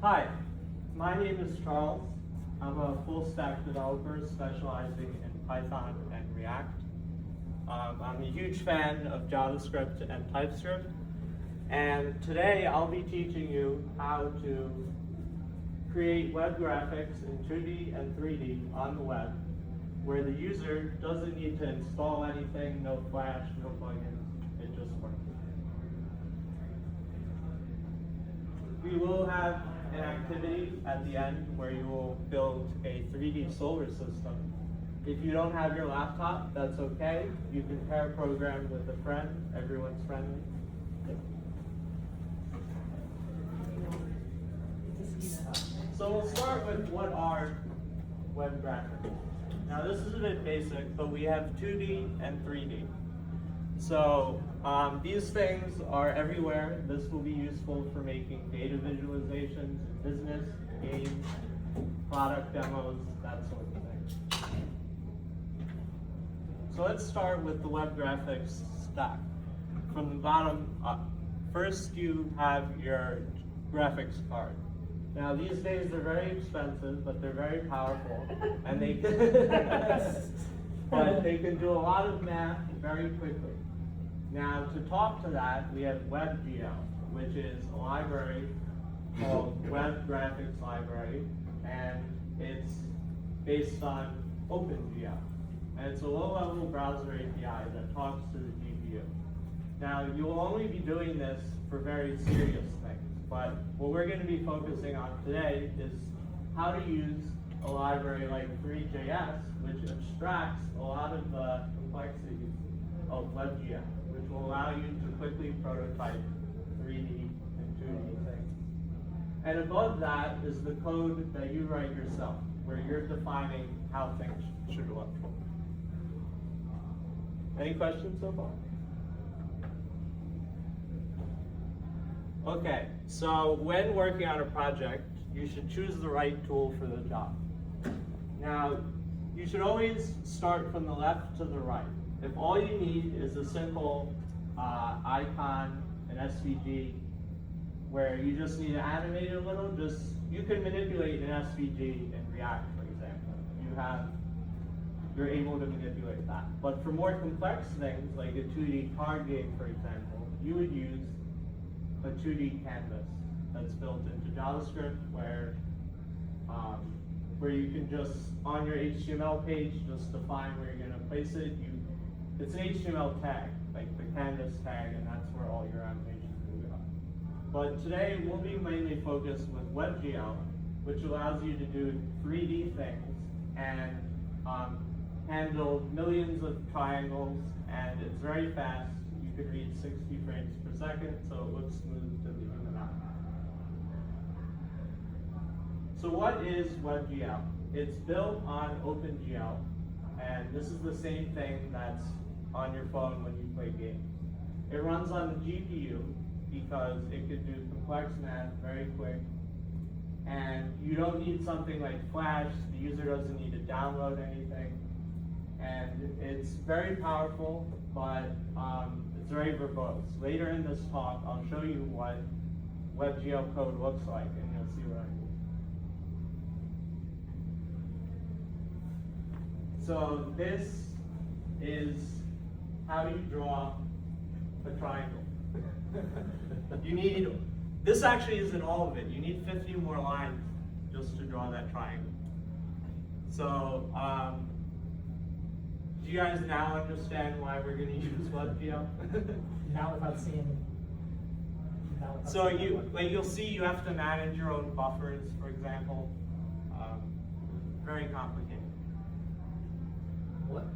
Hi, my name is Charles. I'm a full stack developer specializing in Python and React. I'm a huge fan of JavaScript and TypeScript. And today I'll be teaching you how to create web graphics in 2D and 3D on the web, where the user doesn't need to install anything, no Flash, no plugins, it just works. We will have an activity at the end where you will build a 3D solar system. If you don't have your laptop, that's okay. You can pair program with a friend. Everyone's friendly. So we'll start with what are web graphics. Now this is a bit basic, but we have 2D and 3D. So these things are everywhere. This will be useful for making data visualizations in business, games, product demos, that sort of thing. So let's start with the web graphics stack. From the bottom up. First you have your graphics card. Now these days they're very expensive, but they're very powerful, and they can do a lot of math very quickly. Now to talk to that, we have WebGL, which is a library called Web Graphics Library, and it's based on OpenGL. And it's a low-level browser API that talks to the GPU. Now you'll only be doing this for very serious things, but what we're going to be focusing on today is how to use a library like 3JS, which abstracts a lot of the complexities of WebGL, which will allow you to quickly prototype 3D and 2D things. And above that is the code that you write yourself, where you're defining how things should look. Any questions so far? Okay, so when working on a project, you should choose the right tool for the job. Now, you should always start from the left to the right. If all you need is a simple icon, an SVG, where you just need to animate it a little, you can manipulate an SVG in React, for example. You're able to manipulate that. But for more complex things, like a 2D card game, for example, you would use a 2D canvas that's built into JavaScript, where you can just, on your HTML page, just define where you're going to place it. It's an HTML tag, like the canvas tag, and that's where all your animations will go. But today we'll be mainly focused with WebGL, which allows you to do 3D things and handle millions of triangles, and it's very fast. You can read 60 frames per second, so it looks smooth to the human eye. So what is WebGL? It's built on OpenGL, and this is the same thing that's on your phone when you play games. It runs on the GPU because it can do complex math very quick, and you don't need something like Flash. The user doesn't need to download anything, and it's very powerful, but it's very verbose. Later in this talk, I'll show you what WebGL code looks like, and you'll see what I mean. So this is how you draw a triangle. This actually isn't all of it. You need 50 more lines just to draw that triangle. So, do you guys now understand why we're going to use WebGL? Now without seeing. So you'll see you have to manage your own buffers, for example. Very complicated. What?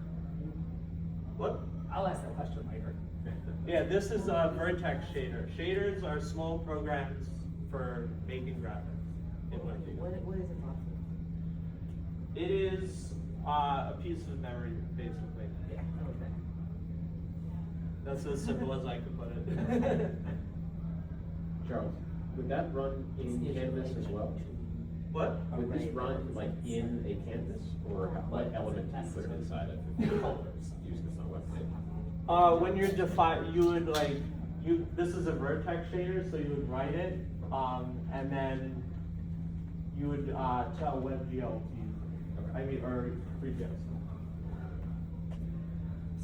What? I'll ask that question later. Yeah, this is a vertex shader. Shaders are small programs for making graphics. What is it for? It is a piece of memory, basically. Yeah, okay. That's as simple as I could put it. Charles, would that run in Canvas as well? What? Would this run like in a canvas, or what element do you put inside of it? Use this on a website. When you're this is a vertex shader, so you would write it, and then you would tell WebGL to use it. I mean, or 3GS.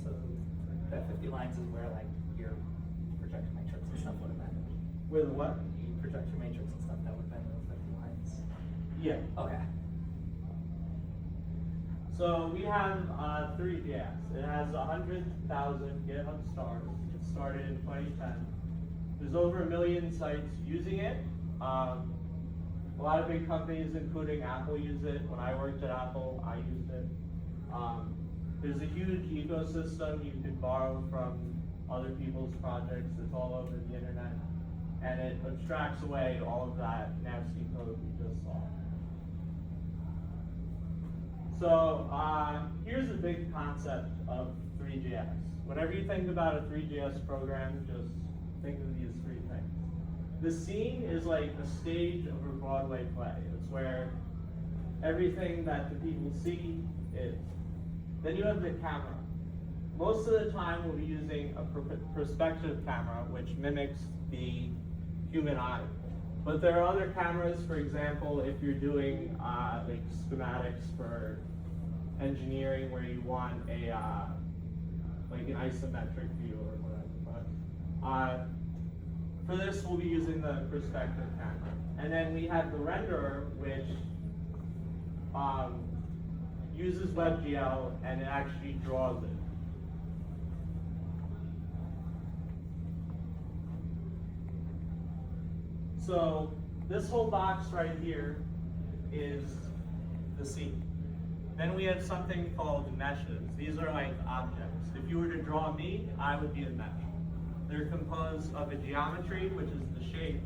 So that 50 lines is where like your projection matrix and stuff would have been. With what? Projection matrix and stuff, that would have been those 50 lines. Yeah. Okay. So we have 3GS. It has 100,000 GitHub stars. It started in 2010. There's over 1 million sites using it. A lot of big companies, including Apple, use it. When I worked at Apple, I used it. There's a huge ecosystem. You can borrow from other people's projects. It's all over the internet. And it abstracts away all of that nasty code we just saw. So here's a big concept of 3GS. Whenever you think about a 3GS program, just think of these three things. The scene is like a stage of a Broadway play. It's where everything that the people see is. Then you have the camera. Most of the time we'll be using a perspective camera, which mimics the human eye. But there are other cameras, for example, if you're doing like schematics for engineering where you want a like an isometric view or whatever. But for this, we'll be using the perspective camera. And then we have the renderer, which uses WebGL and it actually draws it. So this whole box right here is the scene. Then we have something called meshes. These are like objects. If you were to draw me, I would be a mesh. They're composed of a geometry, which is the shape,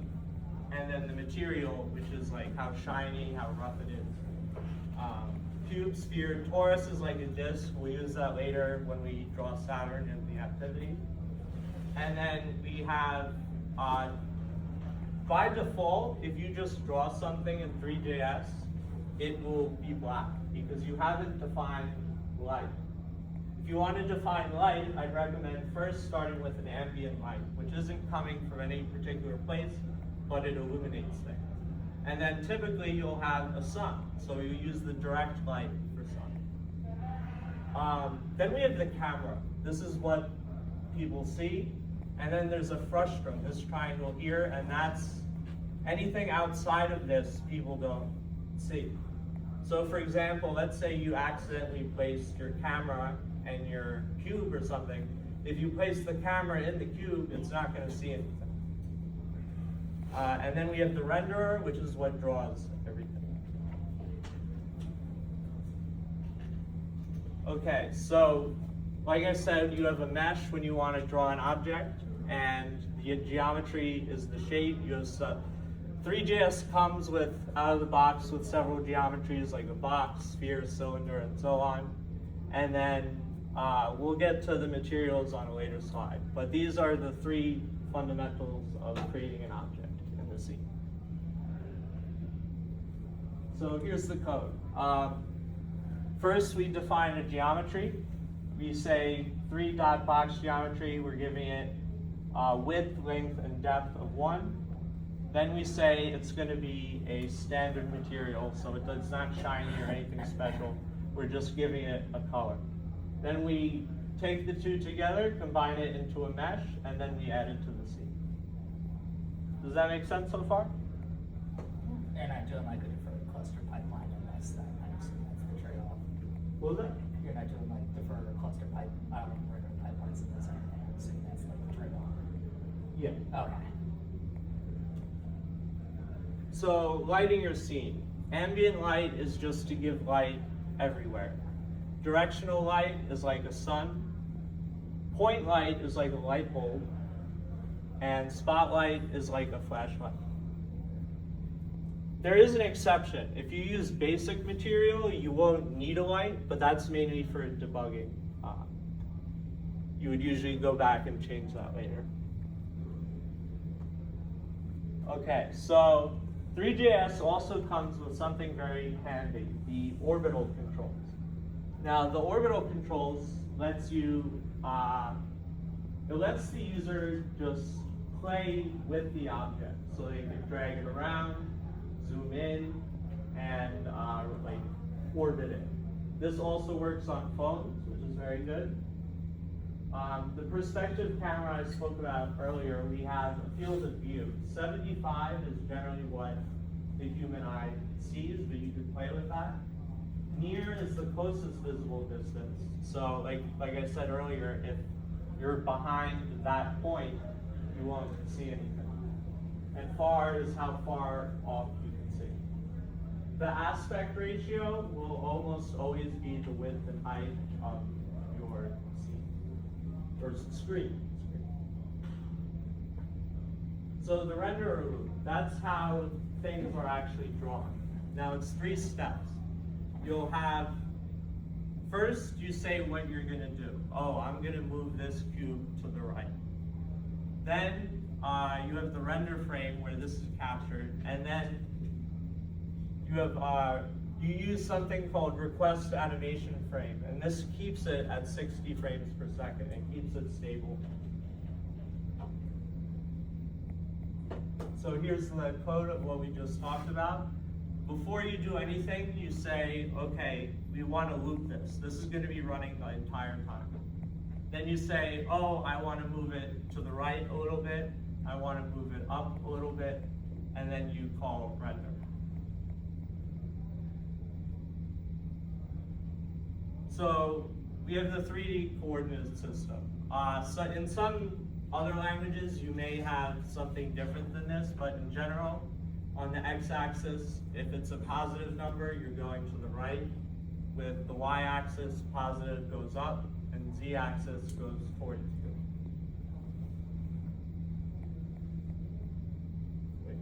and then the material, which is like how shiny, how rough it is. Cube, sphere, torus is like a disk. We'll use that later when we draw Saturn in the activity. And then we have, by default, if you just draw something in 3JS, it will be black because you haven't defined light. If you want to define light, I'd recommend first starting with an ambient light, which isn't coming from any particular place, but it illuminates things. And then typically you'll have a sun, so you use the direct light for sun. Then we have the camera. This is what people see. And then there's a frustum, this triangle here, and that's anything outside of this people don't see. So for example, let's say you accidentally placed your camera and your cube or something. If you place the camera in the cube, it's not going to see anything. And then we have the renderer, which is what draws everything. Okay, so like I said, you have a mesh when you want to draw an object, and the geometry is the shape. You have 3JS comes with out of the box with several geometries like a box, sphere, cylinder, and so on. And then we'll get to the materials on a later slide. But these are the three fundamentals of creating an object in the scene. So here's the code. First, we define a geometry. We say 3.box geometry. We're giving it width, length, and depth of 1. Then we say it's going to be a standard material, so it's not shiny or anything special. We're just giving it a color. Then we take the two together, combine it into a mesh, and then we add it to the scene. Does that make sense so far? And I'm doing like a deferred cluster pipeline, and that's that. I assume that's the trade-off. What was that? You're not doing like deferred or cluster pipe, regular pipelines in this, and I'm assuming that's like the trade-off. Yeah. Okay. So lighting your scene. Ambient light is just to give light everywhere. Directional light is like a sun. Point light is like a light bulb. And spotlight is like a flashlight. There is an exception. If you use basic material, you won't need a light, but that's mainly for debugging. You would usually go back and change that later. Okay, so 3JS also comes with something very handy, the orbital controls. Now, the orbital controls lets you, it lets the user just play with the object. So they can drag it around, zoom in, and like orbit it. This also works on phones, which is very good. The perspective camera I spoke about earlier, we have a field of view. 75 is generally what the human eye sees, but you can play with that. Near is the closest visible distance. So like I said earlier, if you're behind that point, you won't see anything. And far is how far off you can see. The aspect ratio will almost always be the width and height of your scene, or screen. So the renderer loop, that's how things are actually drawn. Now it's 3 steps. You'll have, first you say what you're gonna do. Oh, I'm gonna move this cube to the right. Then you have the render frame where this is captured, and then you have you use something called request animation frame, and this keeps it at 60 frames per second and keeps it stable. So here's the code of what we just talked about. Before you do anything, you say, okay, we want to loop this. This is going to be running the entire time. Then you say, oh, I want to move it to the right a little bit. I want to move it up a little bit. And then you call render. So we have the 3D coordinate system. So in some other languages, you may have something different than this, but in general, on the x-axis, if it's a positive number, you're going to the right. With the y-axis, positive goes up, and z-axis goes towards you. Wait.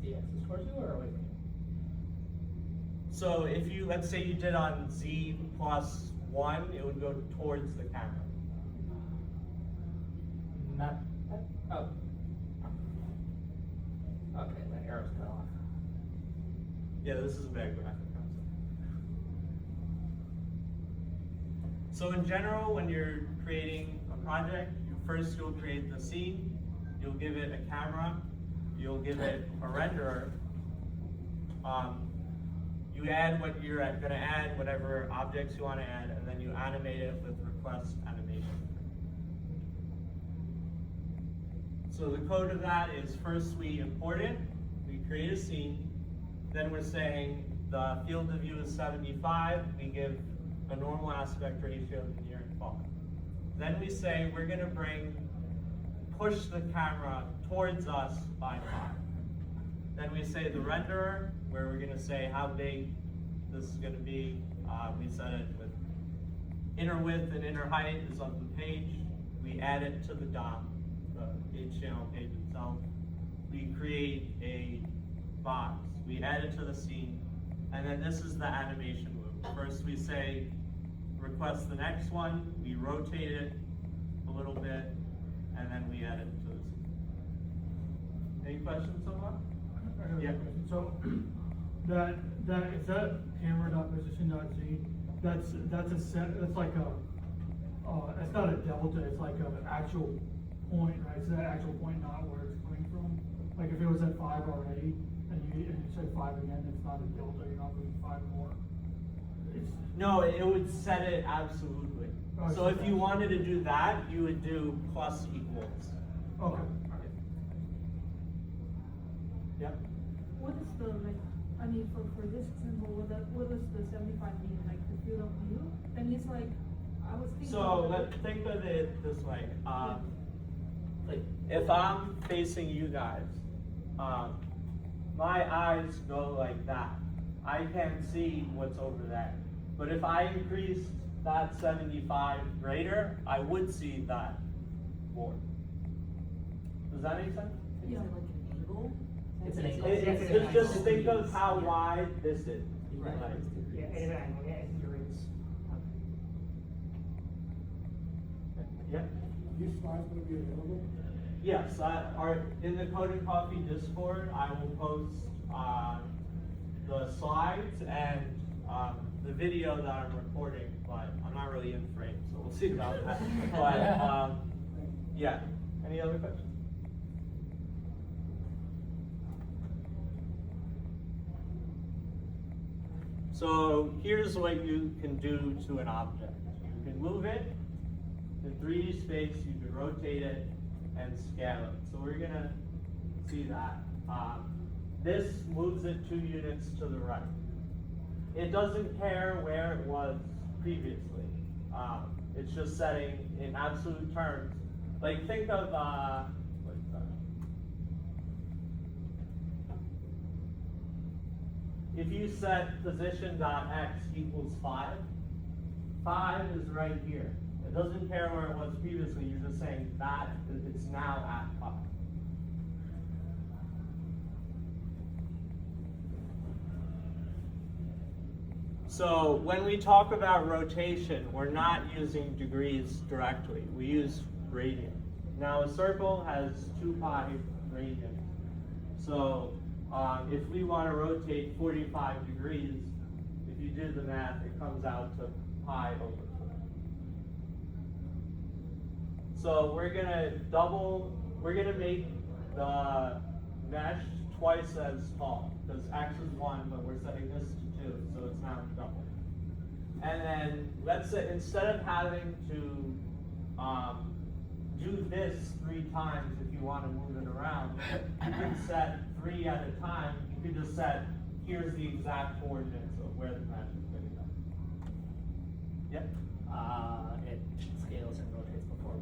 Z-axis towards you or away from you? So if you, let's say you did on z plus 1, it would go towards the camera. Not, oh. Okay, that arrow's cut off. Yeah, this is a bad graphic concept. So in general, when you're creating a project, first you'll create the scene, you'll give it a camera, you'll give it a renderer. You add what you're gonna add, whatever objects you want to add, and then you animate it with request animation. So the code of that is first we import it, we create a scene, then we're saying the field of view is 75, we give a normal aspect ratio of near and far. Then we say we're gonna push the camera towards us by 5. Then we say the renderer, where we're gonna say how big this is gonna be. We set it with inner width and inner height is on the page. We add it to the DOM, the HTML page itself. We create a box, we add it to the scene, and then this is the animation loop. First we say, request the next one, we rotate it a little bit, and then we add it to the scene. Any questions so far? I have a Yeah. question. So that is that camera.position.z. That's a set. That's like a. It's not a delta. It's like an actual point, right? So that actual point, not where it's coming from. Like if it was at 5 already, and you say 5 again, it's not a delta. You're not moving 5 more. It's No, it would set it absolutely. Oh, So it's if you wanted to do that, you would do plus equals. okay. Yep. What is the, like, I mean, for this example, what does the 75 mean, like the field of view? And it's like, I was thinking. So think of it this way. Like if I'm facing you guys, my eyes go like that. I can't see what's over there. But if I increased that 75 greater, I would see that more. Does that make sense? Yeah. It's an angle. Just think of how wide this is. Right. Like, Yeah, it's an angle, yeah, it's degrees. yeah. These slides will be available? Yes, in the Code and Coffee Discord, I will post the slides and the video that I'm recording, but I'm not really in frame, so we'll see about that. But yeah, any other questions? So here's what you can do to an object. You can move it in 3D space, you can rotate it and scale it. So we're gonna see that. This moves it 2 units to the right. It doesn't care where it was previously. It's just setting in absolute terms. Like think of, what's that? If you set position.x equals 5, 5 is right here. It doesn't care where it was previously, you're just saying that it's now at 5. So when we talk about rotation, we're not using degrees directly. We use radians. Now a circle has 2 pi radians. So if we want to rotate 45 degrees, if you do the math, it comes out to pi over 4. So we're gonna make the mesh twice as tall, because x is 1, but we're setting this to 2, so it's now double. And then let's say instead of having to do this 3 times if you want to move it around, you can set 3 at a time. You can just set, here's the exact coordinates of where the mesh is going to go. Yep. It scales and rotates before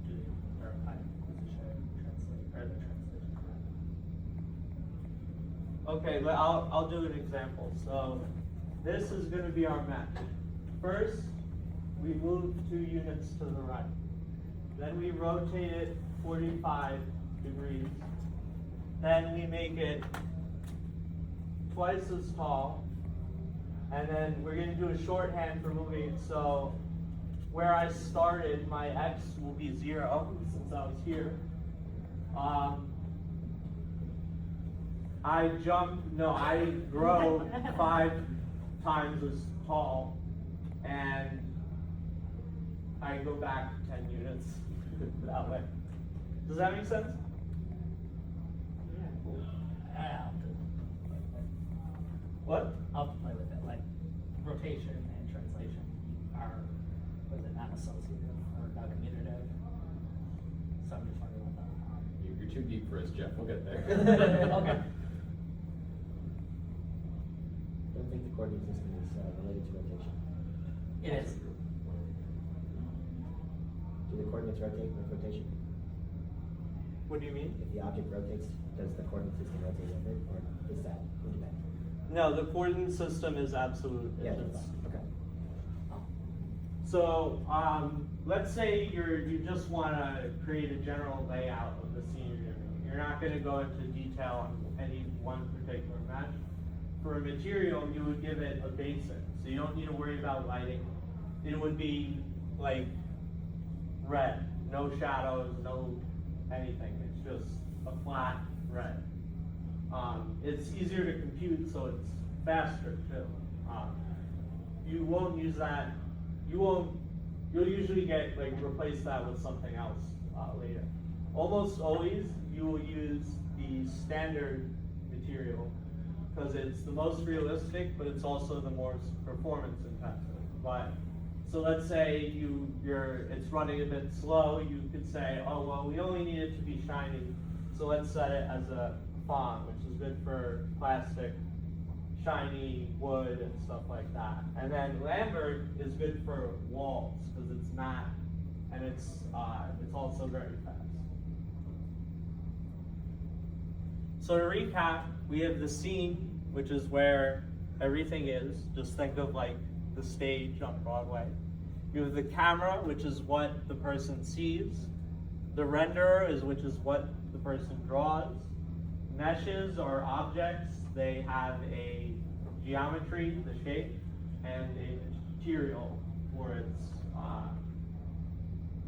doing verifying position, translate, or the translation. Okay, but I'll do an example. So this is going to be our mesh. First, we move 2 units to the right. Then we rotate it 45 degrees. Then we make it twice as tall. And then we're going to do a shorthand for moving it. So where I started, my x will be 0 since I was here. I grow 5 times as tall, and I go back 10 units that way. Does that make sense? What? I'll play with it, like rotation and translation was it not associative or not commutative? So I'm just wondering what that. You're too deep for us, Jeff. We'll get there. Okay. I don't think the coordinate system is related to rotation. It is. Do the coordinates rotate with rotation? What do you mean? If the object rotates, does the coordinate system rotate with it, or is that independent? No, the coordinate system is absolute. Yeah, It's- that's fine. Okay. So let's say you just want to create a general layout of the scene you're doing. You're not going to go into detail on any one particular mesh. For a material, you would give it a basic, so you don't need to worry about lighting. It would be like red, no shadows, no anything. It's just a flat red. It's easier to compute, so it's faster too. You won't use that. You'll usually replace that with something else later. Almost always you will use the standard material because it's the most realistic, but it's also the most performance intensive. But so let's say it's running a bit slow. You could say, oh well, we only need it to be shiny, so let's set it as a fawn, which is good for plastic, shiny wood and stuff like that. And then Lambert is good for walls because it's matte and it's also very fast. So to recap, we have the scene, which is where everything is. Just think of like the stage on Broadway. You have the camera, which is what the person sees. The renderer which is what the person draws. Meshes are objects. They have a geometry, the shape, and a material for its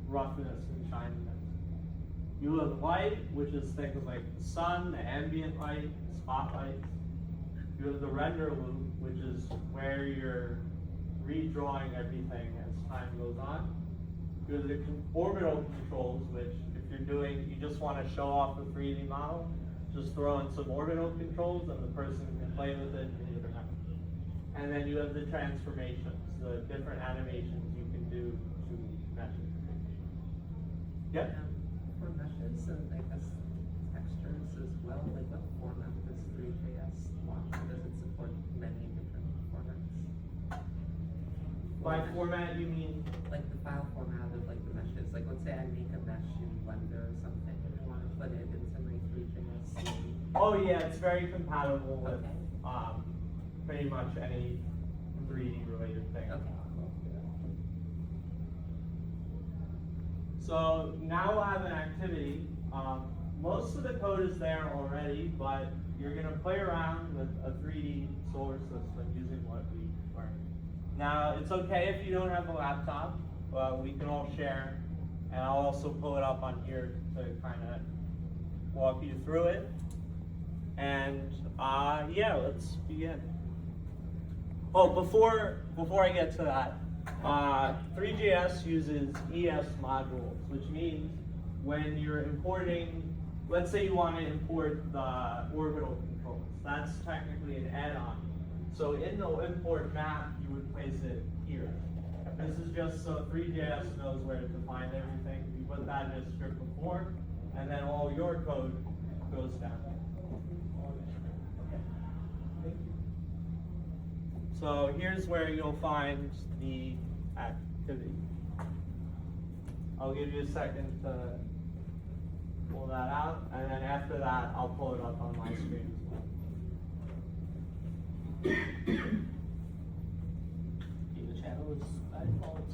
roughness and shininess. You have light, which is things like the sun, the ambient light, the spotlights. You have the render loop, which is where you're redrawing everything as time goes on. You have the orbital controls, which if you just want to show off the 3D model, just throw in some orbital controls and the person can play with it and move it around. And then you have the transformations, the different animations you can do to meshes. Yep. For meshes and I guess textures as well, like what format does 3JS want? Does it support many different formats? By format, you mean? Like the file format of like the meshes, like let's say I make a mesh in Blender or something and I wanna put it into my 3JS. Oh yeah, it's very compatible with, Okay. pretty much any 3D related thing. Okay. So now we'll have an activity. Most of the code is there already, but you're gonna play around with a 3D solar system using what we learned. Now, it's okay if you don't have a laptop, we can all share, and I'll also pull it up on here to kind of walk you through it. And yeah, let's begin. Oh, before I get to that, 3GS uses ES modules, which means when you're importing, let's say you want to import the orbital controls, that's technically an add-on. So in the import map, you would place it here. This is just so 3JS knows where to find everything. You put that in a strip of form, and then all your code goes down. So here's where you'll find the activity. I'll give you a second to pull that out, and then after that, I'll pull it up on my screen as well. The channel is by default.